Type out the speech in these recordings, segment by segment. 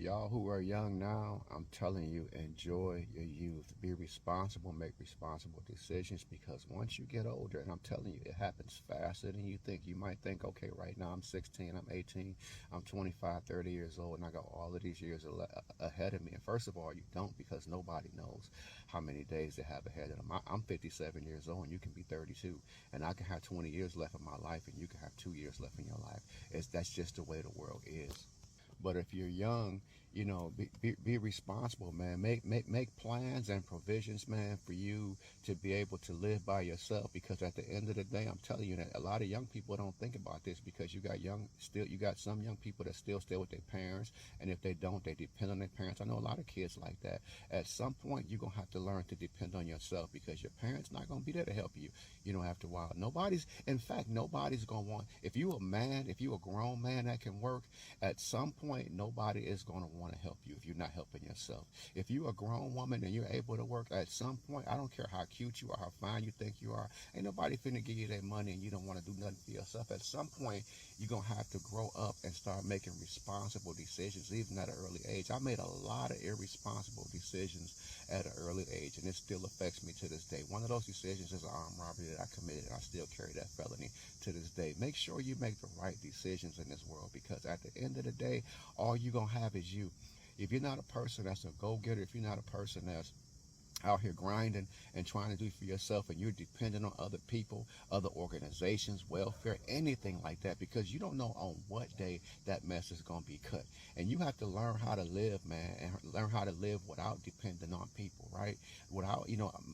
Y'all who are young now, I'm telling you, enjoy your youth. Be responsible, make responsible decisions because once you get older, and I'm telling you, it happens faster than you think. You might think, okay, right now I'm 16, I'm 18, I'm 25, 30 years old, and I got all of these years ahead of me. And first of all, you don't because nobody knows how many days they have ahead of them. I'm 57 years old, and you can be 32, and I can have 20 years left of my life, and you can have 2 years left in your life. That's just the way the world is. But if you're young, be responsible, man. Make plans and provisions, man, for you to be able to live by yourself. Because at the end of the day, I'm telling you that a lot of young people don't think about this because you got some young people that still stay with their parents, and if they don't, they depend on their parents. I know a lot of kids like that. At some point, you're gonna have to learn to depend on yourself because your parents not gonna be there to help you. After a while, in fact, nobody's gonna want. If you a man, if you a grown man that can work, at some point, nobody is going to want to help you if you're not helping yourself. If you're a grown woman and you're able to work, at some point, I don't care how cute you are, how fine you think you are, ain't nobody finna give you that money and you don't want to do nothing for yourself. At some point, you're going to have to grow up and start making responsible decisions, even at an early age. I made a lot of irresponsible decisions at an early age, and it still affects me to this day. One of those decisions is an armed robbery that I committed, and I still carry that felony to this day. Make sure you make the right decisions in this world because at the end of the day, all you're going to have is you. If you're not a person that's a go-getter, if you're not a person that's out here grinding and trying to do for yourself and you're dependent on other people, other organizations, welfare, anything like that, because you don't know on what day that mess is going to be cut. And you have to learn how to live, man, and learn how to live without depending on people, right? Without,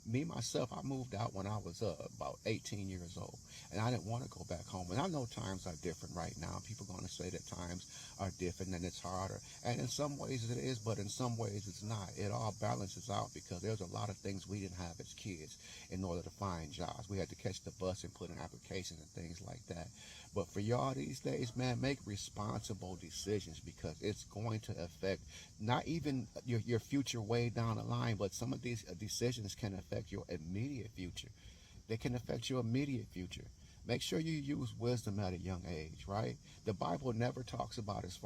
me myself, I moved out when I was about 18 years old, and I didn't want to go back home. And I know times are different right now. People are going to say that times are different and it's harder. And in some ways it is, but in some ways it's not. It all balances out because there's a lot of things we didn't have as kids in order to find jobs. We had to catch the bus and put in applications and things like that. But for y'all these days, man, make responsible decisions because it's going to affect not even your future way down the line, but some of these decisions can affect your immediate future. They can affect your immediate future. Make sure you use wisdom at a young age, right? The Bible never talks about, as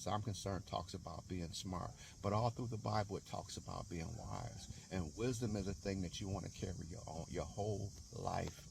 I'm concerned, talks about being smart, but all through the Bible it talks about being wise. And wisdom is a thing that you want to carry your whole life.